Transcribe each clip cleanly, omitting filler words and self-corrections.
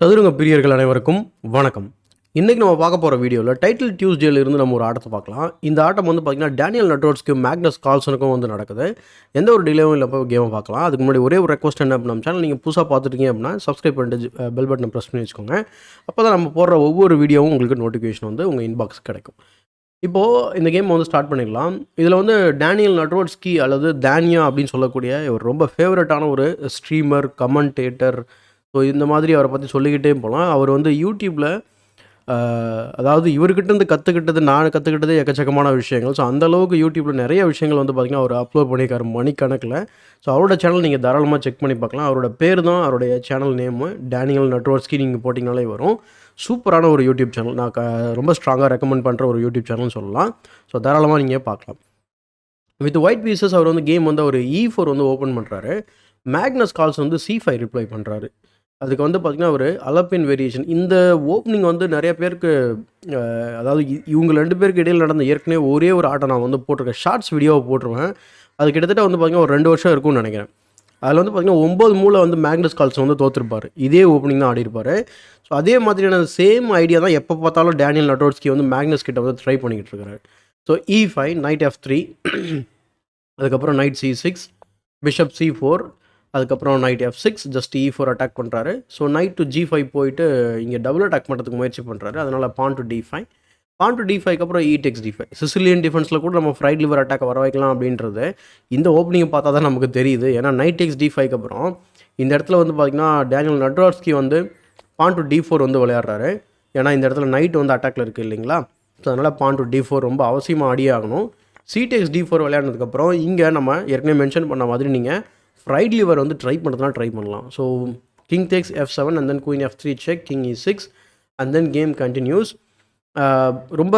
சதுரங்க பிரியர்கள் அனைவருக்கும் வணக்கம். இன்றைக்கி நம்ம பார்க்க போகிற வீடியோவில் டைட்டில் டியூஸ்டேலேருந்து நம்ம ஒரு ஆட்டத்தை பார்க்கலாம். இந்த ஆட்டம் வந்து பார்த்திங்கன்னா டேனியல் நட்ரோட்ஸ்க்கும் மேக்னஸ் கால்சனுக்கும் வந்து நடக்குது. எந்த ஒரு டிலேவும் இல்லை போய் கேமை பார்க்கலாம். அதுக்கு முன்னாடி ஒரே ஒரு ரெக்வஸ்ட் என்ன அப்படின்னா, சேனல் நீங்கள் புதுசாக பார்த்துட்டீங்க அப்படின்னா சப்ஸ்கிரைப் பண்ணிட்டு பெல் பட்டனை ப்ரெஸ் பண்ணி வச்சுக்கோங்க. அப்போ தான் நம்ம போடுற ஒவ்வொரு வீடியோவும் உங்களுக்கு நோட்டிஃபிகேஷன் வந்து உங்கள் இன்பாக்ஸ் கிடைக்கும். இப்போது இந்த கேம் வந்து ஸ்டார்ட் பண்ணிடலாம். இதில் வந்து டேனியல் நட்ரோட்ஸ்கி அல்லது தானியா அப்படின்னு சொல்லக்கூடிய ஒரு ரொம்ப ஃபேவரட்டான ஒரு ஸ்ட்ரீமர், கமெண்டேட்டர். ஸோ இந்த மாதிரி அவரை பற்றி சொல்லிக்கிட்டே போகலாம். அவர் வந்து யூடியூப்பில் அதாவது இவர்கிட்டேருந்து கற்றுக்கிட்டது நான் கற்றுக்கிட்டதே எக்கச்சக்கமான விஷயங்கள். ஸோ அந்தளவுக்கு யூடியூப்பில் நிறைய விஷயங்கள் வந்து பார்த்திங்கன்னா அவர் அப்லோட் பண்ணியிருக்காரு மணிக்கணக்கில். ஸோ அவரோட சேனல் நீங்கள் தாராளமாக செக் பண்ணி பார்க்கலாம். அவரோட பேர் தான் அவருடைய சேனல் நேமு டேனியல் நட்ரோட்ஸ்கி. நீங்கள் போட்டிங்கனாலே வரும். சூப்பரான ஒரு யூடியூப் சேனல். நான் ரொம்ப ஸ்ட்ராங்காக ரெக்கமெண்ட் பண்ணுற ஒரு யூடியூப் சேனல்னு சொல்லலாம். ஸோ தாராளமாக நீங்கள் பார்க்கலாம். வித் ஒயிட் பீசஸ் அவர் வந்து கேம் வந்து அவர் E4 வந்து ஓப்பன் பண்ணுறாரு. மேக்னஸ் கால்ஸ் வந்து C5 ரிப்ளை பண்ணுறாரு. அதுக்கு வந்து பார்த்திங்கன்னா ஒரு அலப்பின் வேரியேஷன். இந்த ஓப்பனிங் வந்து நிறைய பேருக்கு அதாவது இவங்க 2 பேருக்கு இடையில் நடந்த ஏற்கனவே ஒரே ஒரு ஆட்டை நான் வந்து போட்டிருக்கேன். ஷார்ட்ஸ் வீடியோவை போட்டுருவேன். அது கிட்டத்தட்ட வந்து பார்த்திங்கன்னா ஒரு 2 வருஷம் இருக்கும்னு நினைக்கிறேன். அதில் வந்து பார்த்திங்கன்னா 9 மூலை வந்து மேக்னஸ் கால்ஸ் வந்து தோற்றுருப்பார். இதே ஓப்பனிங் தான் ஆடிருப்பார். ஸோ அதே மாதிரியான சேம் ஐடியா தான் எப்போ பார்த்தாலும் டேனியல் நட்ரோட்ஸ்கி வந்து மேக்னஸ் கிட்ட வந்து ட்ரை பண்ணிக்கிட்டு இருக்காரு. ஸோ E5, நைட் F3, அதுக்கப்புறம் நைட் C6, பிஷப் C4, அதுக்கப்புறம் night F6, just E4 attack பண்ணுறாரு. ஸோ நைட் டு G5 போயிட்டு இங்கே டபுள் அட்டாக் பண்ணுறதுக்கு முயற்சி பண்ணுறாரு. அதனால் பான் டு D5, பான் டு D5க்கு அப்புறம் E takes D5. சிசிலியன் டிஃபென்ஸில் கூட நம்ம ஃப்ரைட் லிவர் அட்டாக் வர வைக்கலாம் அப்படின்றது இந்த ஓப்பனிங்கை பார்த்தா தான் நமக்கு தெரியுது. ஏன்னா நைட் டேக்ஸ் D5க்கு அப்புறம் இந்த இடத்துல வந்து பார்த்திங்கன்னா டேனியல் நட்ரோட்ஸ்கி வந்து பான் டு D4 வந்து விளையாடுறாரு. ஏன்னா இந்த இடத்துல நைட் வந்து அட்டாக்ல இருக்குது இல்லைங்களா. ஸோ அதனால் பான் டு D4 ரொம்ப அவசியமாக ஆடியே ஆகணும். C takes D4 விளையாடுனதுக்கப்புறம் இங்கே நம்ம ஏற்கனவே மென்ஷன் பண்ண மாதிரி நீங்கள் ஃப்ரைட் லிவர் வந்து ட்ரை பண்ணுறதுனா ட்ரை பண்ணலாம். So king takes F7 and then queen F3 check, king E6 and then game continues. ரொம்ப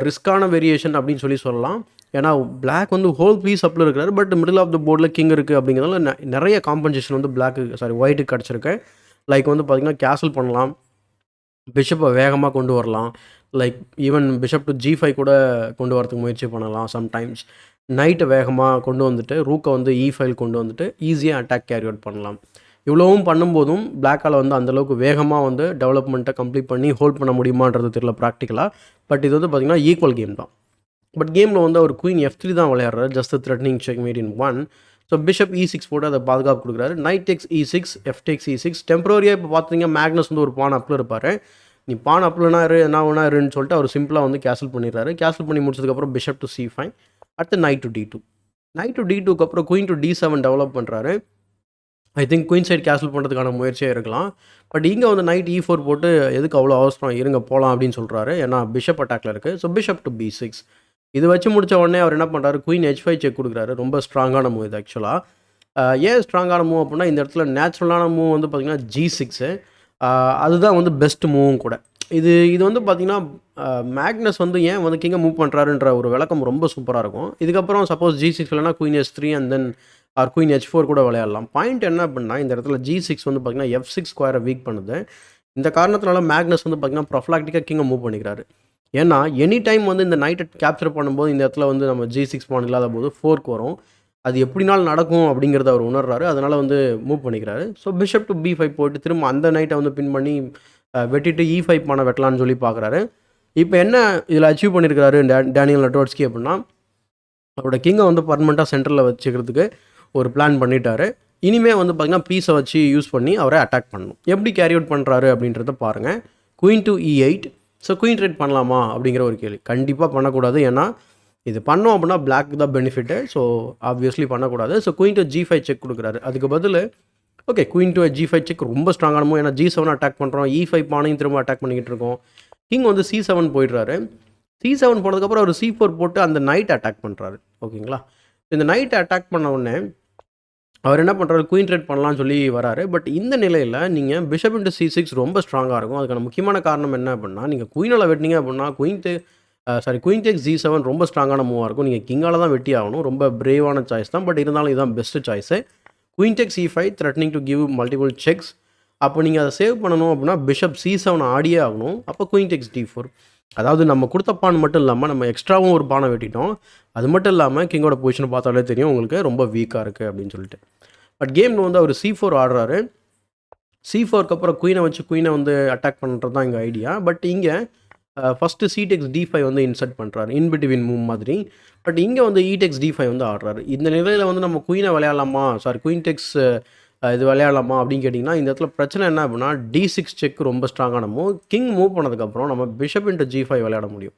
ரிஸ்க்கான வேரியேஷன் அப்படின்னு சொல்லலாம். ஏன்னா பிளாக் வந்து ஹோல் பீஸ் அப்பில் இருக்கிறாரு. பட் மிடில் ஆஃப் த போர்டில் கிங் இருக்குது அப்படிங்கிறதுனால நிறைய காம்பன்சேஷன் வந்து ஒயிட்டுக்கு கிடச்சிருக்கு. லைக் வந்து பார்த்திங்கன்னா கேசல் பண்ணலாம், பிஷப்பை வேகமாக கொண்டு வரலாம், like even bishop to G5 கூட கொண்டு வரதுக்கு முயற்சி பண்ணலாம். சம்டைம்ஸ் நைட்டை வேகமாக கொண்டு வந்துட்டு ரூக்கை வந்து E5 கொண்டு வந்துட்டு ஈஸியாக அட்டாக் கேரி அவுட் பண்ணலாம். இவ்வளவும் பண்ணும்போதும் பிளாக்கால் வந்து அந்தளவுக்கு வேகமாக வந்து டெவலப்மெண்ட்டை கம்ப்ளீட் பண்ணி ஹோல்ட் பண்ண முடியுமான்றது தெரியல ப்ராக்டிக்கலாக. பட் இது வந்து பார்த்திங்கன்னா ஈக்குவல் கேம் தான். பட் கேமில் வந்து அவர் குயின் F3 தான் விளையாடுறாரு. Just threatening check mate in 1. So bishop E6 போட்டு அதை பாதுகாப்பு கொடுக்குறாரு. Knight takes E6, F takes E6. டெம்பரரியாக இப்போ பார்த்தீங்கன்னா மேக்னஸ் வந்து ஒரு பான் அப்பில் இருப்பார். நீ பான் அப்பில்னா என்ன வேணா இருன்னு சொல்லிட்டு அவர் சிம்பிளாக வந்து கேன்சல் பண்ணிடுறாரு. கேன்சல் பண்ணி முடிச்சதுக்கப்புறம் பிஷப் டு C5, அடுத்து knight to D2. Knight to D2க்கு அப்புறம் குயின் டு D7 டெவலப் பண்ணுறாரு. I think queen side cancel பண்ணுறதுக்கான முயற்சியாக இருக்கலாம். பட் இங்கே வந்து நைட் E4 போட்டு எதுக்கு அவ்வளோ அவசரம், இருங்க போகலாம் அப்படின்னு சொல்கிறாரு. ஏன்னா பிஷப் அட்டாக்ல இருக்குது. So bishop to B6. இது வச்சு முடித்த உடனே அவர் என்ன பண்ணுறாரு, குயின் H5 செக் கொடுக்குறாரு. ரொம்ப ஸ்ட்ராங்கான மூவ் இது ஆக்சுவலாக. ஏன் ஸ்ட்ராங்கான மூவ் அப்படின்னா இந்த இடத்துல நேச்சுரலான மூவ் வந்து பார்த்திங்கன்னா G6. அதுதான் வந்து பெஸ்ட் மூவும் கூட. இது வந்து பார்த்திங்கன்னா மேக்னஸ் வந்து ஏன் வந்து கிங்கை மூவ் பண்ணுறாருன்ற ஒரு விளக்கம் ரொம்ப சூப்பராக இருக்கும். இதுக்கப்புறம் சப்போஸ் G6 இல்லைனா queen H3 and then R queen H4 கூட விளையாடலாம். பாயிண்ட் என்ன அப்படின்னா இந்த இடத்துல G6 வந்து பார்த்திங்கன்னா F6 ஸ்கொயரை வீக் பண்ணுது. இந்த காரணத்தினால மேக்னஸ் வந்து பார்த்திங்கன்னா ப்ரொஃப்ளாக்டிக்காக கிங்கை மூவ் பண்ணிக்கிறாரு. ஏன்னா எனி டைம் வந்து இந்த நைட்டை கேப்சர் பண்ணும்போது இந்த இடத்துல வந்து நம்ம G6 பான் இல்லாத போது 4க்கு வரும். அது எப்படினாலும் நடக்கும் அப்படிங்கிறத அவர் உணர்றாரு. அதனால் வந்து மூவ் பண்ணிக்கிறாரு. ஸோ பிஷப் டு B5 போட்டு திரும்ப அந்த நைட்டை வந்து பின் பண்ணி வெட்டிட்டு E5 பானை வெட்டலான்னு சொல்லி பார்க்குறாரு. இப்போ என்ன இதில் அச்சீவ் பண்ணியிருக்கிறாரு டேனியல் நட்ரோட்ஸ்கி அப்படின்னா அவரோட கிங்கை வந்து பர்மனெண்ட்டாக சென்டரில் வச்சுக்கிறதுக்கு ஒரு பிளான் பண்ணிட்டாரு. இனிமேல் வந்து பார்த்திங்கன்னா பீஸை வச்சு யூஸ் பண்ணி அவரை அட்டாக் பண்ணணும். எப்படி கேரி அவுட் பண்ணுறாரு அப்படின்றத பாருங்கள். Queen to E8. So queen trade பண்ணலாமா அப்படிங்கிற ஒரு கேள்வி. கண்டிப்பாக பண்ணக்கூடாது. ஏன்னா இது பண்ணோம் அப்படின்னா பிளாக்கு தான் பெனிஃபிட்டு. ஸோ ஆப்வியஸ்லி பண்ணக்கூடாது. So queen to G5 check கொடுக்குறாரு. அதுக்கு பதில் okay queen to G5 check ரொம்ப ஸ்ட்ராங்கான மூவ். ஏன்னா G7 அட்டாக் பண்ணுறோம், E5 பானையும் திரும்ப அட்டாக் பண்ணிக்கிட்டு இருக்கோம். கிங் வந்து C7 போயிடுறாரு. C7 போனதுக்கப்புறம் அவர் C4 போட்டு அந்த நைட் அட்டாக் பண்ணுறாரு. ஓகேங்களா. இந்த நைட்டை அட்டாக் பண்ண உடனே அவர் என்ன பண்ணுறாரு, குயின் ட்ரேட் பண்ணலான்னு சொல்லி வராரு. பட் இந்த நிலையில் நீங்கள் பிஷப் இன்ட்டு C6 ரொம்ப ஸ்ட்ராங்காக இருக்கும். அதுக்கான முக்கியமான காரணம் என்ன அப்படின்னா நீங்கள் குயினால் வெட்டினீங்க அப்படின்னா குயின் டேக்ஸ் G7 ரொம்ப ஸ்ட்ராங்கான மூவாக இருக்கும். நீங்கள் கிங்கால் தான் வெட்டி ஆகணும். ரொம்ப பிரேவான சாய்ஸ் தான். பட் இருந்தாலும் இதுதான் best choice. Queen tax E5 threatening to give multiple sex. அப்போ நீங்கள் அதை சேவ் பண்ணணும் அப்படின்னா பிஷப் C7 ஆடியே ஆகணும். அப்போ குயின் டேக்ஸ் D4. அதாவது நம்ம கொடுத்த பான் மட்டும் இல்லாமல் நம்ம எக்ஸ்ட்ராவும் ஒரு பானை வெட்டிட்டோம். அது மட்டும் இல்லாமல் கிங்கோட பொசிஷனை பார்த்தாலே தெரியும் உங்களுக்கு ரொம்ப வீக்காக இருக்குது அப்படின்னு சொல்லிட்டு. பட் கேமில் வந்து அவர் C4 ஆடுறாரு. C4க்கு அப்புறம் குயினை வச்சு குயினை வந்து அட்டாக் பண்ணுறது தான் எங்கள் ஐடியா. பட் இங்கே ஃபஸ்ட்டு C-Takes D5 வந்து இன்சர்ட் பண்ணுறாரு, இன்பிட்வீன் மூவ் மாதிரி. பட் இங்கே வந்து E-Takes D5 வந்து ஆடுறாரு. இந்த நிலையில் வந்து நம்ம குயினை விளையாடலாமா, குயின் டெக்ஸ் இது விளையாடலாமா அப்படின்னு கேட்டிங்கன்னா, இந்த இடத்துல பிரச்சனை என்ன அப்படின்னா, D6 செக் ரொம்ப ஸ்ட்ராங்கான மூவ். கிங் மூவ் பண்ணதுக்கப்புறம் நம்ம பிஷப் இன்ட்டு G5 விளையாட முடியும்.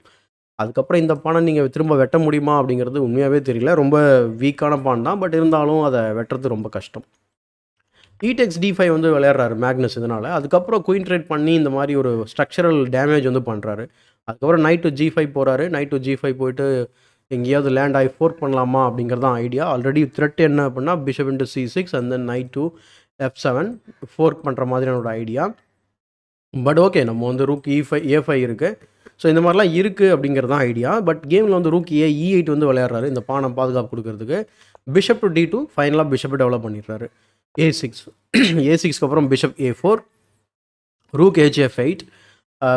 அதுக்கப்புறம் இந்த பானை நீங்கள் திரும்ப வெட்ட முடியுமா அப்படிங்கிறது உண்மையாகவே தெரியல. ரொம்ப வீக்கான பான் தான், பட் இருந்தாலும் அதை வெட்டுறது ரொம்ப கஷ்டம். E-Takes D5 வந்து விளையாடுறாரு மேக்னஸ் இதனால். அதுக்கப்புறம் குயின் ட்ரேட் பண்ணி இந்த மாதிரி ஒரு ஸ்ட்ரக்சரல் டேமேஜ் வந்து பண்ணுறாரு. அதுக்கப்புறம் நைட் டு G5 போகிறாரு. நைட் டு G5 போயிட்டு எங்கேயாவது லேண்ட் ஆகி ஃபோர்க் பண்ணலாமா அப்படிங்கிறது தான் ஐடியா. ஆல்ரெடி த்ரெட் என்ன அப்படின்னா bishop into C6 and then night to F7 fork பண்ணுற மாதிரியான ஒரு ஐடியா. பட் ஓகே, நம்ம வந்து ரூக் A5 இருக்குது. ஸோ இந்த மாதிரிலாம் இருக்குது அப்படிங்கிறது தான் ஐடியா. பட் கேமில் வந்து ரூக் E8 வந்து விளையாடுறாரு இந்த பானை பாதுகாப்பு கொடுக்கறதுக்கு. பிஷப் டு D2 ஃபைனலாக பிஷப்பை டெவலப் பண்ணிடுறாரு. A6 A6க்கு அப்புறம் bishop A4, rook HF8,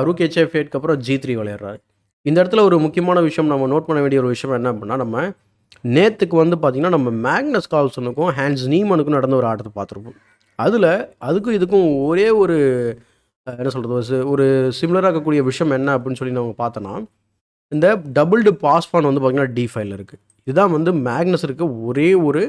rook HF8க்கு அப்புறம் G3 விளையாடுறாரு. இந்த இடத்துல ஒரு முக்கியமான விஷயம் நம்ம நோட் பண்ண வேண்டிய ஒரு விஷயம் என்ன அப்படின்னா, நம்ம நேற்றுக்கு வந்து பார்த்திங்கன்னா நம்ம மேக்னஸ் கால்சனுக்கும் ஹான்ஸ் நீமனுக்கும் நடந்த ஒரு ஆட்டத்தை பார்த்துருப்போம். அதுக்கும் இதுக்கும் ஒரே ஒரு என்ன சொல்கிறது, ஒரு சிமிலராக இருக்கக்கூடிய விஷயம் என்ன அப்படின்னு சொல்லி நம்ம பார்த்தோன்னா, இந்த டபுள்டு பாஸ்பான் வந்து பார்த்திங்கன்னா D5 இருக்குது. இதுதான் வந்து மேக்னஸ் இருக்க ஒரே ஒரு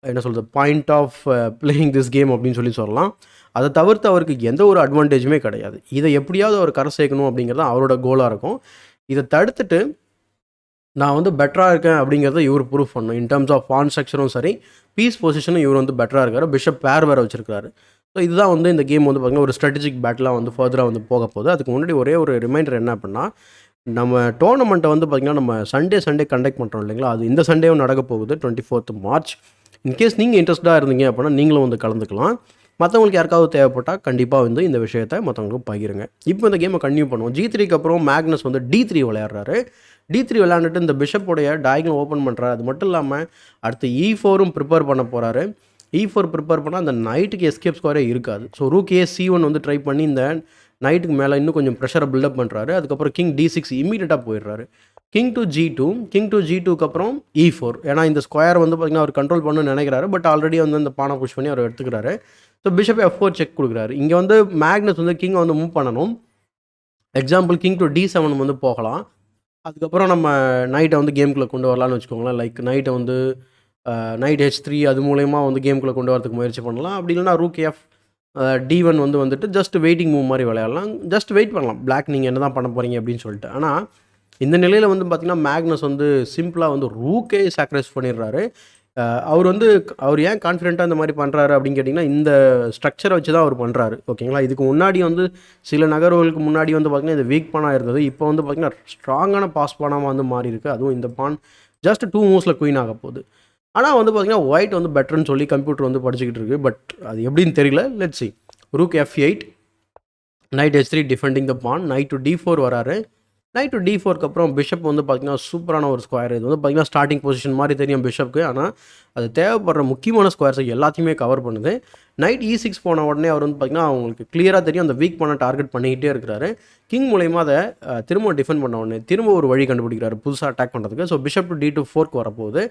என்ன சொல்கிறது point of playing this game அப்படின்னு சொல்லலாம். அதை தவிர்த்து அவருக்கு எந்த ஒரு அட்வான்டேஜுமே கிடையாது. இதை எப்படியாவது அவர் கரை சேர்க்கணும் அப்படிங்கிறது அவரோட கோலாக இருக்கும். இதை தடுத்துட்டு நான் வந்து பெட்டராக இருக்கேன் அப்படிங்கிறத இவர் ப்ரூஃப் பண்ணணும். இன் டர்ம்ஸ் ஆஃப் பான் ஸ்ட்ரக்சரும் சரி, பீஸ் பொசிஷனும் இவர் வந்து பெட்டராக இருக்கார். பிஷப் பேர் வேறு வச்சிருக்காரு. ஸோ இதுதான் வந்து இந்த கேம் வந்து பார்த்திங்கன்னா ஒரு ஸ்ட்ராட்டஜிக் பேட்டிலாக வந்து ஃபர்தராக வந்து போக போகுது. அதுக்கு முன்னாடி ஒரே ஒரு ரிமைண்டர் என்ன அப்படின்னா, நம்ம டோர்னமெண்ட்டை வந்து பார்த்திங்கன்னா நம்ம சண்டே கண்டக்ட் பண்ணுறோம் இல்லைங்களா, அது இந்த சண்டேவும் நடக்க போகுது 24th March. இன்கேஸ் நீங்கள் இன்ட்ரெஸ்ட்டாக இருந்தீங்க அப்படின்னா நீங்களும் வந்து கலந்துக்கலாம். மற்றவங்களுக்கு யாருக்காவது தேவைப்பட்டால் கண்டிப்பாக வந்து இந்த விஷயத்தை மற்றவங்களுக்கு பகிருங்க. இப்போ இந்த கேமை கன்டினியூ பண்ணுவோம். G3க்கு அப்புறம் மேக்னஸ் வந்து D3 விளையாடுறாரு. D3 விளையாண்டுட்டு இந்த பிஷப்போடைய டயகனல் ஓப்பன் பண்ணுறாரு. அது மட்டும் இல்லாமல் அடுத்து E4ம் ப்ரிப்பேர் பண்ண போகிறாரு. E4 ப்ரிப்பேர் பண்ணால் அந்த நைட்டுக்கு எஸ்கேப் ஸ்கோரே இருக்காது. ஸோ ரூக் C1 வந்து ட்ரை பண்ணி இந்த நைட்டுக்கு மேலே இன்னும் கொஞ்சம் ப்ரெஷரை பில்டப் பண்ணுறாரு. அதுக்கப்புறம் கிங் D6 இமீடியட்டாக போயிடுறாரு. கிங் டு G2க்கு அப்புறம் E4. ஏன்னா இந்த ஸ்கொயர் வந்து பார்த்திங்கன்னா அவர் கண்ட்ரோல் பண்ணணும்னு நினைக்கிறாரு. பட் ஆல்ரெடி வந்து அந்த பானை புஷ் பண்ணி அவர் எடுத்துக்கிறாரு. ஸோ பிஷப் F4 செக் கொடுக்குறாரு. இங்கே வந்து மேக்னஸ் வந்து கிங்கை வந்து மூவ் பண்ணணும். எக்ஸாம்பிள் கிங் டு D7 வந்து போகலாம். அதுக்கப்புறம் நம்ம நைட்டை வந்து கேமுக்குள்ளே கொண்டு வரலான்னு வச்சுக்கோங்களேன். லைக் நைட்டை வந்து நைட் H3 அது மூலயமா வந்து கேமுக்குள்ளே கொண்டு வரதுக்கு முயற்சி பண்ணலாம். அப்படி இல்லைனா ரூக் D1 வந்துட்டு ஜஸ்ட் வெயிட்டிங் மூவ் மாதிரி விளையாடலாம். ஜஸ்ட் வெயிட் பண்ணலாம், பிளாக் நீங்கள் என்ன தான் பண்ண போகிறீங்க அப்படின்னு சொல்லிட்டு. ஆனால் இந்த நிலையில் வந்து பார்த்திங்கன்னா மேக்னஸ் வந்து சிம்பிளாக வந்து ரூக்கே சாக்ரிஃபைஸ் பண்ணிடுறாரு. அவர் ஏன் கான்ஃபிடென்ட்டாக இந்த மாதிரி பண்ணுறாரு அப்படின்னு கேட்டிங்கன்னா, இந்த ஸ்ட்ரக்சரை வச்சு தான் அவர் பண்ணுறாரு. ஓகேங்களா. இதுக்கு முன்னாடி வந்து சில நகர்வுகளுக்கு முன்னாடி வந்து பார்த்திங்கன்னா இது வீக் பானாக இருந்தது. இப்போ வந்து பார்த்திங்கன்னா ஸ்ட்ராங்கான பாஸ் பானாக வந்து மாறி இருக்குது. அதுவும் இந்த பான் ஜஸ்ட் 2 மூவ்ஸில் குயின் ஆக போகுது. ஆனால் வந்து பார்த்திங்கன்னா ஒயிட் வந்து பெட்டர்னு சொல்லி கம்ப்யூட்டர் வந்து படிச்சுக்கிட்டு இருக்குது. பட் அது எப்படின்னு தெரியல. Let's see. Rook F8, knight H3 defending the pawn. Knight to D4 வராரு. நைட் டு D4க்கு அப்புறம் பிஷப் வந்து பார்த்திங்கன்னா சூப்பரான ஒரு ஸ்கொயர். இது வந்து பார்த்திங்கன்னா ஸ்டார்டிங் பொசிஷன் மாதிரி தெரியும் பிஷப்புக்கு. ஆனால் அது தேவைப்படுற முக்கியமான ஸ்கொயர்ஸை எல்லாத்தையுமே கவர் பண்ணுது. நைட் E6 போன உடனே அவர் வந்து பார்த்திங்கன்னா அவங்களுக்கு கிளியராக தெரியும் அந்த வீக் பண்ண டார்கெட் பண்ணிக்கிட்டே இருக்கிறாரு. கிங் மூலயமா அதை திரும்ப டிஃபெண்ட் பண்ண உடனே திரும்ப ஒரு வழி கண்டுபிடிக்கிறாரு புதுசாக அட்டாக் பண்ணுறதுக்கு. ஸோ பிஷப் டு D2 4க்கு வரப்போகுது.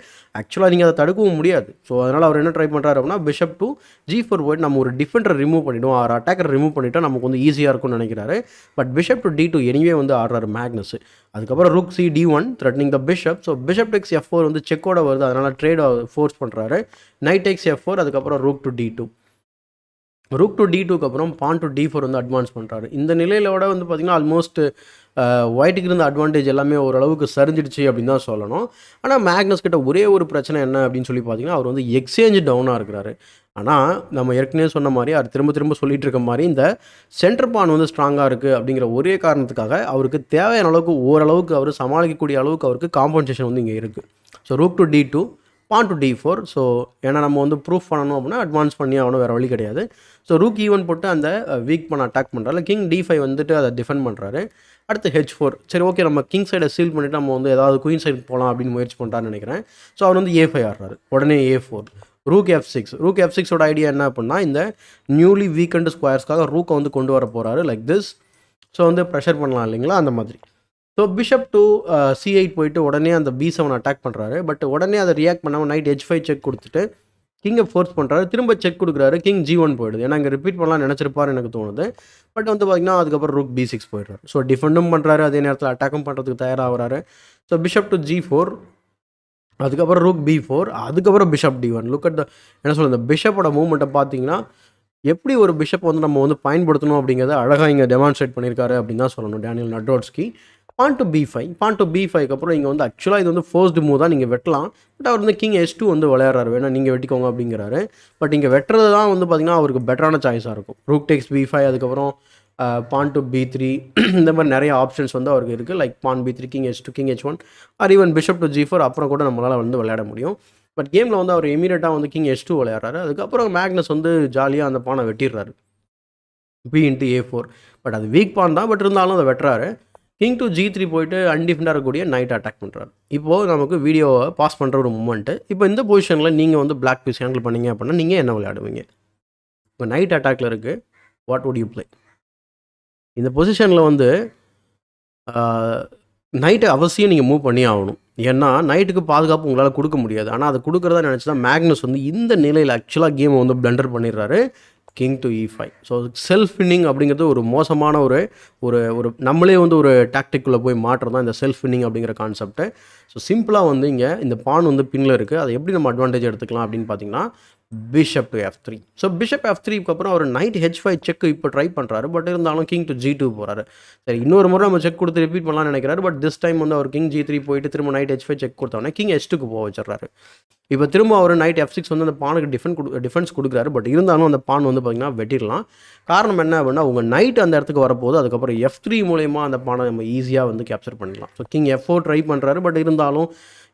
ஆக்சுவலாக நீங்கள் அதை தடுக்கவும் முடியாது. ஸோ அதனால் அவர் என்ன ட்ரை பண்ணுறாரு அப்படின்னா பிஷப் டு G4 போய்ட்டு நம்ம ஒரு டிஃபெண்டரை ரிமூவ் பண்ணிவிடுவோம், அவர் அட்டாக்கரை ரிமூவ் பண்ணிவிட்டால் நமக்கு வந்து ஈஸியாக இருக்கும்னு நினைக்கிறாரு. But bishop to D2 anyway வந்து ஆடுறாரு மேக்னஸ். அதுக்கப்புறம் rook D1 threatening the bishop. So bishop takes F4 வந்து செக்கோட வருது. அதனால் ட்ரேட் ஃபோர்ஸ் பண்ணுறாரு. நைட் டெக்ஸ் F4, அதுக்கப்புறம் rook to D2. Rook to D2க்கு அப்புறம் பான் டு D4 வந்து அட்வான்ஸ் பண்ணுறாரு. இந்த நிலையிலோட வந்து பார்த்திங்கன்னா ஆல்மோஸ்ட் ஒயிட்டுக்கு இருந்த அட்வான்டேஜ் எல்லாமே ஓரளவுக்கு சரிஞ்சிடுச்சு அப்படின்னு தான் சொல்லணும். ஆனால் மேக்னஸ் கிட்ட ஒரே ஒரு பிரச்சனை என்ன அப்படின்னு சொல்லி பார்த்தீங்கன்னா, அவர் வந்து எக்ஸ்சேஞ்ச் டவுனாக இருக்கிறாரு. ஆனால் நம்ம ஏற்கனவே சொன்ன மாதிரி அது திரும்ப சொல்லிட்டு இருக்க மாதிரி இந்த சென்டர் பான் வந்து ஸ்ட்ராங்காக இருக்குது அப்படிங்கிற ஒரே காரணத்துக்காக அவருக்கு தேவையான அளவுக்கு ஓரளவுக்கு அவர் சமாளிக்கக்கூடிய அளவுக்கு அவருக்கு காம்பன்சேஷன் வந்து இங்கே இருக்குது. So rook to D2, pawn to D4. So ஏன்னா நம்ம வந்து ப்ரூஃப் பண்ணணும் அப்படின்னா அட்வான்ஸ் பண்ணி ஆகணும், வேறு வழி கிடையாது. ஸோ ரூக் E1 போட்டு அந்த வீக் பண்ண அட்டாக் பண்ணுறாரு. கிங் D5 வந்துட்டு அதை டிஃபெண்ட் பண்ணுறாரு. அடுத்து H4. சரி ஓகே, நம்ம கிங் சைடை சீல் பண்ணிவிட்டு நம்ம வந்து ஏதாவது குயின் சைடு போகலாம் அப்படின்னு முயற்சி பண்ணுறான்னு நினைக்கிறேன். ஸோ அவர் வந்து A5 ஆடுறாரு. உடனே A4. Rook F6. Rook F6ஓட idea என்ன அப்படின்னா, இந்த நியூலி வீக்கெண்டு ஸ்கொயர்ஸ்க்காக ரூக்கை வந்து கொண்டு வர போகிறாரு லைக் திஸ். ஸோ வந்து ப்ரெஷர் பண்ணலாம் இல்லைங்களா, அந்த மாதிரி. ஸோ பிஷப் டு C8 போயிட்டு உடனே அந்த B7 அட்டாக் பண்ணுறாரு. பட் உடனே அதை ரியாக்ட் பண்ணாமல் நைட் H5 செக் கொடுத்துட்டு கிங்கை ஃபோர்ஸ் பண்ணுறாரு, திரும்ப செக் கொடுக்குறாரு, கிங் G1 போயிடுது. ஏன்னா இங்கே ரிப்பீட் பண்ணலாம் நினச்சிருப்பாரு எனக்கு தோணுது. பட் வந்து பார்த்தீங்கன்னா அதுக்கப்புறம் ரூக் B6 போயிடுறாரு. ஸோ டிஃபெண்டும் பண்ணுறாரு, அதே நேரத்தில் அட்டாக்கும் பண்ணுறதுக்கு தயாராகிறாரு. ஸோ பிஷப் டு G4, அதுக்கப்புறம் ரூக் B4, அதுக்கப்புறம் bishop D1. Look at the என்ன சொல்கிறது, இந்த பிஷப்போட மூவ்மெண்ட்டை பார்த்தீங்கன்னா எப்படி ஒரு பிஷப் வந்து நம்ம வந்து பயன்படுத்தணும் அப்படிங்கிறத அழகாக இங்கே டெமான்ஸ்ட்ரேட் பண்ணியிருக்காரு அப்படின்னு தான் சொல்லணும் டேனியல் நட்ரோட்ஸ்கி. பான் டு B5க்கு அப்புறம் இங்கே வந்து ஆக்சுவலாக இது வந்து ஃபர்ஸ்ட் மூவ் தான், நீங்கள் வெட்டலாம். பட் அவர் வந்து கிங் S2 வந்து விளையாடுறாரு, வேணா நீங்கள் வெட்டிக்கோங்க அப்படிங்கிறாரு. பட் இங்கே வெட்டுறது தான் வந்து பார்த்திங்கன்னா அவருக்கு பெட்டரான சாய்ஸாக இருக்கும். ரூக் டேக்ஸ் B5, அதுக்கப்புறம் பான் டு B3 இந்த மாதிரி நிறைய ஆப்ஷன்ஸ் வந்து அவருக்கு இருக்குது. Like pawn B3, king S2, king H1, or even bishop to G4 அப்புறம் கூட நம்மளால் வந்து விளையாட முடியும். பட் கேமில் வந்து அவர் இமீடியட்டாக வந்து கிங் S2 விளையாடுறாரு. அதுக்கப்புறம் மேக்னஸ் வந்து ஜாலியாக அந்த பானை வெட்டிடுறாரு, B × A4. பட் அது வீக் பான் தான், பட் இருந்தாலும் அதை வெட்டுறாரு. கிங் டு G3 போயிட்டு அன்டிஃபெண்டாக இருக்கக்கூடிய நைட் அட்டாக் பண்ணுறாரு. இப்போது நமக்கு வீடியோவை பாஸ் பண்ணுற ஒரு மூமெண்ட்டு. இப்போ இந்த பொசிஷனில் நீங்கள் வந்து பிளாக் பீஸ் ஹேண்டில் பண்ணீங்க அப்படின்னா நீங்கள் என்ன விளையாடுவீங்க? இப்போ நைட் அட்டாக்ல இருக்குது, வாட் வுட் யூ ப்ளே? இந்த பொசிஷனில் வந்து நைட்டு அவசியம் நீங்கள் மூவ் பண்ணி ஆகணும். ஏன்னா நைட்டுக்கு பாதுகாப்பு உங்களால் கொடுக்க முடியாது. ஆனால் அதை கொடுக்குறதா நினச்சி தான் மேக்னஸ் வந்து இந்த நிலையில் ஆக்சுவலாக கேமை வந்து பிளண்டர் பண்ணிடுறாரு, king to E5. So self winning அப்படிங்கிறது ஒரு மோசமான ஒரு ஒரு ஒரு நம்மளே வந்து ஒரு டாக்டிக்குள்ளே போய் மாட்டுறது தான் இந்த செல்ஃப் வின்னிங் அப்படிங்கிற கான்செப்ட்டு. ஸோ சிம்பிளாக வந்து இங்கே இந்த பான் வந்து பின்னில் இருக்குது, அதை எப்படி நம்ம அட்வான்டேஜ் எடுத்துக்கலாம் அப்படின்னு பார்த்தீங்கன்னா bishop to F3. So bishop F3க்கு அப்புறம் அவர் நைட் H5 செக் இப்போ ட்ரை பண்ணுறாரு. பட் இருந்தாலும் கிங் டு G2 போகிறாரு. சரி, இன்னொரு முறை நம்ம செக் கொடுத்து ரிப்பீட் பண்ணலாம்னு நினைக்கிறாரு. பட் திஸ் டைம் வந்து அவர் கிங் G3 போயிட்டு திரும்ப நைட் H5 செக் கொடுத்தோன்னே கிங் S2க்கு போக வச்சிடறாரு. இப்போ திரும்ப அவர் நைட் F6 வந்து அந்த பானுக்கு டிஃபென்ஸ் கொடுக்குறாரு. பட் இருந்தாலும் அந்த பான் வந்து பார்த்திங்கன்னா வெட்டிடலாம். காரணம் என்ன அப்படின்னா உங்கள் நைட் அந்த இடத்துக்கு வரப்போது, அதுக்கப்புறம் F3 மூலயமா அந்த பானை நம்ம ஈஸியாக வந்து கேப்சர் பண்ணிடலாம். ஸோ கிங் F4 ட்ரை பண்ணுறாரு. பட் இருந்தாலும்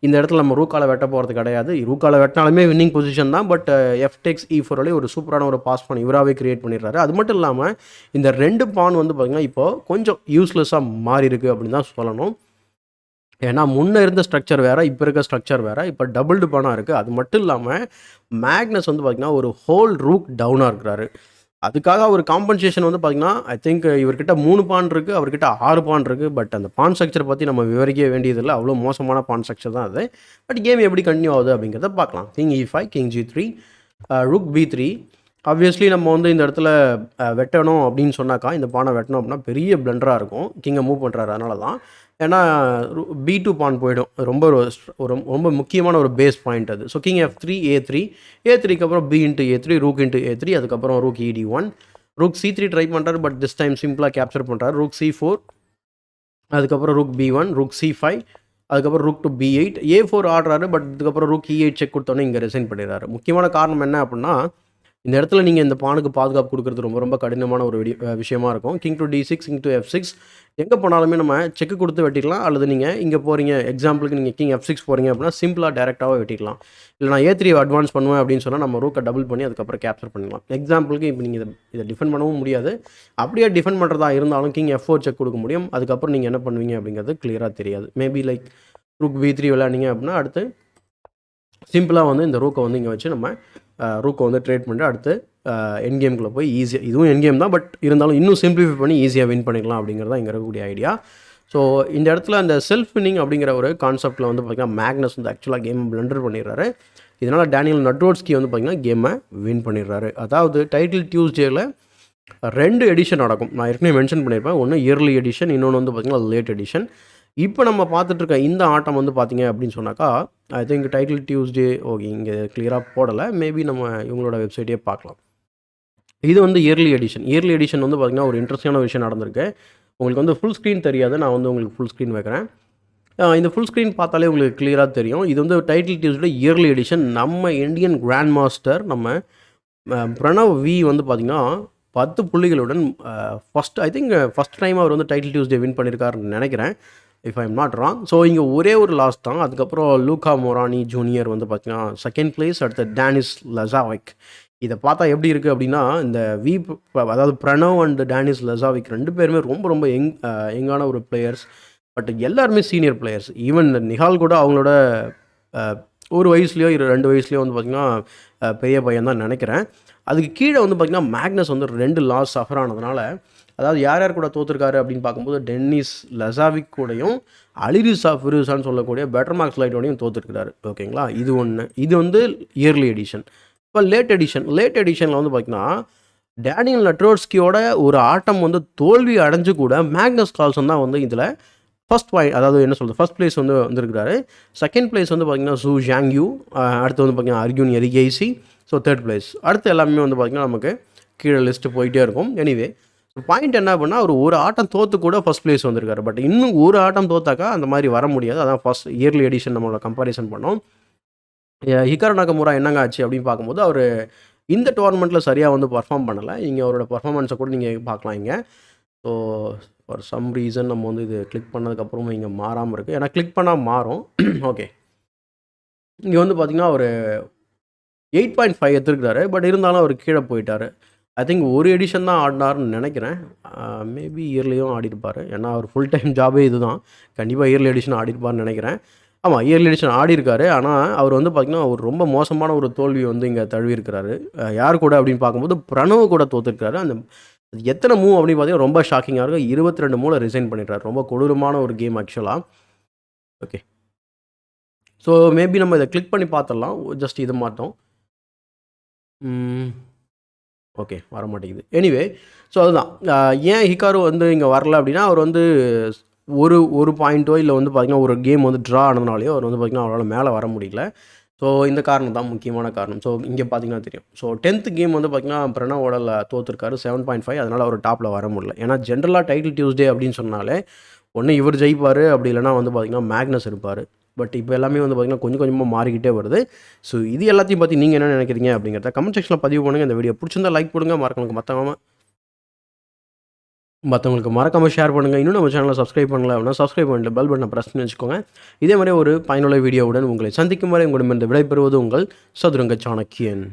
இந்த இடத்துல நம்ம ரூக்கால வெட்ட போகிறது கிடையாது. ரூக்கால வெட்டினாலுமே வின்னிங் பொசிஷன் தான். பட் F takes E4 ஒரு சூப்பரான ஒரு பாஸ் பண்ணி இவராகவே கிரியேட் பண்ணிடுறாரு. அது மட்டும் இல்லாமல் இந்த 2 பான் வந்து பார்த்திங்கன்னா இப்போ கொஞ்சம் யூஸ்லெஸ்ஸாக மாறி இருக்குது அப்படின்னு தான் சொல்லணும். ஏன்னா முன்னே இருந்த ஸ்ட்ரக்சர் வேறு, இப்போ இருக்க ஸ்ட்ரக்சர் வேறு. இப்போ டபுள்டு பானாக இருக்குது. அது மட்டும் இல்லாமல் மேக்னஸ் வந்து பார்த்திங்கன்னா ஒரு ஹோல் ரூக் டவுனாக இருக்கிறாரு. அதுக்காக ஒரு காம்பன்சேஷன் வந்து பார்த்திங்கன்னா ஐ திங்க் இவர்கிட்ட 3 பான் இருக்குது, அவர்கிட்ட 6 பான் இருக்குது. பட் அந்த பான் ஸ்ட்ரக்சர் பற்றி நம்ம விவரிக்க வேண்டியதில்லை, அவ்வளோ மோசமான பான் ஸ்ட்ரக்சர் தான் அது. பட் கேம் எப்படி கண்டினியூ ஆகுது அப்படிங்கிறத பார்க்கலாம். King E5, king G3, rook B3. Obviously நம்ம வந்து இந்த இடத்துல வெட்டணும் அப்படின்னு சொன்னாக்கா, இந்த பானை வெட்டணும் அப்படின்னா பெரிய பிளண்டராக இருக்கும். கிங்கை மூவ் பண்ணுறாரு, அதனால தான். ஏன்னா B2 பான் போயிடும். ரொம்ப ரொம்ப முக்கியமான ஒரு பேஸ் பாயிண்ட் அது. ஸோ கிங் F3, A3க்கு அப்புறம் B × A3, ரூக் × A3, அதுக்கப்புறம் rook ED1. Rook C3 try பண்ணுறாரு. பட் திஸ் டைம் சிம்பிளாக கேப்சர் பண்ணுறாரு. ரூக் C4, அதுக்கப்புறம் ரூக் B1, ரூக் C5, அதுக்கப்புறம் ரூக் டு B8, A4 ஆடுறாரு. பட் இதுக்கப்புறம் ரூக் E8 செக் கொடுத்தோன்னே இங்கே ரிசைன் பண்ணிடுறாரு. முக்கியமான காரணம் என்ன அப்படின்னா இந்த இடத்துல நீங்கள் இந்த பானுக்கு பாதுகாப்பு கொடுக்குறது ரொம்ப ரொம்ப கடினமான ஒரு விஷயமா இருக்கும். King to D6, king to F6 எங்கே போனாலுமே நம்ம செக்கு கொடுத்து வெட்டிக்கலாம். அல்லது நீங்கள் இங்கே போகிறீங்க, எக்ஸாம்பிளுக்கு நீங்கள் கிங் F6 போகிறீங்க அப்படின்னா சிம்பிளாக டேரெக்டாகவே வெட்டிக்கலாம். இல்லை நான் A3 அட்வான்ஸ் பண்ணுவேன் அப்படின்னு சொன்னால் நம்ம ரூக்கை டபுள் பண்ணி அதுக்கப்புறம் கேப்சர் பண்ணிடலாம். எக்ஸாம்பிளுக்கு இப்போ நீங்கள் இதை டிஃபெண்ட் பண்ணவும் முடியாது. அப்படியே டிஃபெண்ட் பண்ணுறதா இருந்தாலும் கிங் F4 செக் கொடுக்க முடியும். அதுக்கப்புறம் நீங்கள் என்ன பண்ணுவீங்க அப்படிங்கிறது கிளியராக தெரியாது. மேபி லைக் ரூக் B3 விளையாடிங்க அப்படின்னா அடுத்து சிம்பிளாக வந்து இந்த ரூக்கை வந்து இங்கே வச்சு நம்ம ரூக்கை வந்து ட்ரேட் பண்ணிட்டு அடுத்து என் கேமுக்குள்ளே போய் ஈஸியாக, இதுவும் என் கேம் தான், பட் இருந்தாலும் இன்னும் சிம்பிளிஃபை பண்ணி ஈஸியாக வின் பண்ணிக்கலாம் அப்படிங்கிறதான் இங்கே இருக்கக்கூடிய ஐடியா. ஸோ இந்த இடத்துல அந்த செல்ஃப் வின்னிங் அப்படிங்கிற ஒரு கான்செப்ட்டில் வந்து பார்த்திங்கன்னா மேக்னஸ் வந்து ஆக்சுவலாக கேமை பிளண்டர் பண்ணிடுறாரு. இதனால் டேனியல் நட்ரோட்ஸ்கி வந்து பார்த்திங்கன்னா கேமை வின் பண்ணிடுறாரு. அதாவது டைட்டில் டியூஸ்டேயில் 2 எடிஷன் நடக்கும். நான் ஏற்கனவே மென்ஷன் பண்ணியிருப்பேன். ஒன்று இயர்லி எடிஷன், இன்னொன்று வந்து பார்த்திங்கன்னா லேட் எடிஷன். இப்போ நம்ம பார்த்துட்ருக்க இந்த ஆட்டம் வந்து பார்த்திங்க அப்படின்னு சொன்னாக்கா I think title Tuesday okay இங்கே கிளியராக போடலை. மேபி நம்ம இவங்களோட வெப்சைட்டே பார்க்கலாம். இது வந்து இயர்லி எடிஷன் வந்து பார்த்திங்கன்னா ஒரு இன்ட்ரெஸ்டிங்கான விஷயம் நடந்திருக்கு. உங்களுக்கு வந்து ஃபுல் ஸ்க்ரீன் தெரியாது, நான் வந்து உங்களுக்கு ஃபுல் ஸ்க்ரீன் வைக்கிறேன். இந்த ஃபுல் ஸ்க்ரீன் பார்த்தாலே உங்களுக்கு கிளியராக தெரியும். இது வந்து டைட்டில் டியூஸ்டே இயர்லி எடிஷன். நம்ம இந்தியன் கிராண்ட் மாஸ்டர் நம்ம பிரணவ் வி வந்து பார்த்திங்கன்னா 10 புள்ளிகளுடன் ஃபஸ்ட் டைம் அவர் வந்து டைட்டில் டியூஸ்டே வின் பண்ணியிருக்காருன்னு நினைக்கிறேன், if I am not wrong. So இங்கே ஒரே ஒரு லாஸ் தான். அதுக்கப்புறம் லூகா மொரானி ஜூனியர் வந்து பார்த்திங்கன்னா செகண்ட் பிளேஸ், அடுத்த டேனிஸ் லசாவிக். இதை பார்த்தா எப்படி இருக்குது அப்படின்னா இந்த அதாவது பிரணவ் அண்ட் டேனிஸ் லசாவிக் 2 பேருமே ரொம்ப ரொம்ப யங்கான ஒரு பிளேயர்ஸ். பட் எல்லாருமே சீனியர் பிளேயர்ஸ். ஈவன் நிஹால் கூட அவங்களோட ஒரு வயசுலையோ 2 வயசுலையோ வந்து பார்த்திங்கன்னா பெரிய பையன் தான் நினைக்கிறேன். அதுக்கு கீழே வந்து பார்த்திங்கன்னா மேக்னஸ் வந்து 2 லாஸ் சஃபர் ஆனதுனால, அதாவது யார் யார் கூட தோற்றுருக்காரு அப்படின்னு பார்க்கும்போது டென்னிஸ் லசாவிக் கூடையும் அலிரிசா ஃபிரூசான்னு சொல்லக்கூடிய பெட்டர் மார்க்ஸ் லைட்டோடையும் தோற்றுருக்கிறாரு. ஓகேங்களா, இது ஒன்று. இது வந்து இயர்லி எடிஷன். இப்போ லேட் எடிஷனில் வந்து பார்த்தீங்கன்னா டேனியல் நட்ரோட்ஸ்கியோட ஒரு ஆட்டம் வந்து தோல்வி அடைஞ்சு கூட மேக்னஸ் கால்சன் தான் வந்து இதில் ஃபர்ஸ்ட் பாயிண்ட், அதாவது என்ன சொல்கிறது, ஃபர்ஸ்ட் பிளேஸ் வந்து வந்திருக்கிறாரு. செகண்ட் பிளேஸ் வந்து பார்த்திங்கன்னா சூ ஜாங்யூ, அடுத்து வந்து பார்த்திங்கன்னா Arjun Erigaisi. So third place. அடுத்து எல்லாமே வந்து பார்த்திங்கன்னா நமக்கு கீழே லிஸ்ட்டு போயிட்டே இருக்கும். எனிவே பாயிண்ட் என்ன அப்படின்னா ஒரு ஆட்டம் தோற்று கூட ஃபஸ்ட் பிளேஸ் வந்திருக்காரு. பட் இன்னும் ஒரு ஆட்டம் தோத்தாக்கா அந்த மாதிரி வர முடியாது. அதான் ஃபஸ்ட் இயர்லி எடிஷன் நம்மளோட கம்பேரிசன் பண்ணோம். ஹிகாரு நாகமுரா என்னங்க ஆச்சு அப்படின்னு பார்க்கும்போது அவர் இந்த டோர்னமெண்ட்டில் சரியாக வந்து பர்ஃபார்ம் பண்ணலை. இங்கே அவரோட பர்ஃபார்மன்ஸை கூட நீங்கள் பார்க்கலாம் இங்கே. ஸோ ஃபார் சம் ரீசன் நம்ம வந்து இது கிளிக் பண்ணதுக்கப்புறமும் இங்கே மாறாமல் இருக்குது. ஏன்னா கிளிக் பண்ணால் மாறும். ஓகே, இங்கே வந்து பார்த்திங்கன்னா ஒரு 8.5 எடுத்துருக்கிறாரு. பட் இருந்தாலும் அவர் கீழே போயிட்டார். ஐ திங்க் ஒரு எடிஷன் தான் ஆடினார்னு நினைக்கிறேன். மேபி இயர்லியும் ஆடிருப்பார். ஏன்னா அவர் ஃபுல் டைம் ஜாபே இது தான். கண்டிப்பாக இயர்லி எடிஷன் ஆடிருப்பார்னு நினைக்கிறேன். ஆமாம், இயர்லி எடிஷன் ஆடிருக்காரு. ஆனால் அவர் வந்து பார்த்திங்கன்னா ஒரு ரொம்ப மோசமான ஒரு தோல்வி வந்து இங்கே தழுவிருக்கிறாரு. யார் கூட அப்படின்னு பார்க்கும்போது பிரணவ் கூட தோற்றுருக்காரு. அந்த எத்தனை மூவ் அப்படின்னு பார்த்தீங்கன்னா ரொம்ப ஷாக்கிங்காக இருக்கும். 22 மூவில் ரிசைன் பண்ணிடுறாரு. ரொம்ப கொடூரமான ஒரு கேம் ஆக்சுவலாக. ஓகே, ஸோ மேபி நம்ம இதை கிளிக் பண்ணி பார்த்துடலாம். ஜஸ்ட் இது மாட்டோம். ஓகே, வர மாட்டேங்குது. எனிவே, ஸோ அதுதான் ஏன் ஹிகாரு வந்து இங்கே வரல அப்படின்னா அவர் வந்து ஒரு பாயிண்ட்டோ இல்லை வந்து பார்த்திங்கன்னா ஒரு கேம் வந்து ட்ரா ஆனதுனாலையோ அவர் வந்து பார்த்திங்கன்னா அவரால் மேலே வர முடியல. ஸோ இந்த காரணம் தான் முக்கியமான காரணம். ஸோ இங்கே பார்த்தீங்கன்னா தெரியும். ஸோ 10th கேம் வந்து பார்த்திங்கன்னா பிரணவோட தோற்றுருக்காரு 7.5. அதனால் அவர் டாப்பில் வர முடியல. ஏன்னா ஜென்ரலாக டைட்டில் டியூஸ்டே அப்படின்னு சொன்னாலே ஒன்று இவர் ஜெயிப்பார், அப்படி இல்லைனா வந்து பார்த்திங்கன்னா மேக்னஸ் இருப்பார். பட் இப்போ எல்லாமே வந்து பார்த்திங்கன்னா கொஞ்சம் கொஞ்சமாக மாறிக்கிட்டே வருது. ஸோ இது எல்லாத்தையும் பற்றி நீங்கள் என்ன நினைக்கிறீங்க அப்படிங்கிறத கமெண்ட் செக்ஷனில் பதிவு பண்ணுங்கள். இந்த வீடியோ பிடிச்சிருந்தா லைக் போடுங்க, மற்றவங்களுக்கு மறக்காமல் ஷேர் பண்ணுங்கள். இன்னும் நம்ம சேனலை சப்ஸ்கிரைப் பண்ணல அப்படின்னா சப்ஸ்கிரைப் பண்ணிட்டு பெல் பட்டனை ப்ரெஸ் பண்ணி வச்சுக்கோங்க. இதே மாதிரி ஒரு பயனுள்ள வீடியோவுடன் உங்களை சந்திக்கும் வரை உங்களிடமிருந்து விடைபெறுவது உங்கள் சதுரங்க சாணக்கியன்.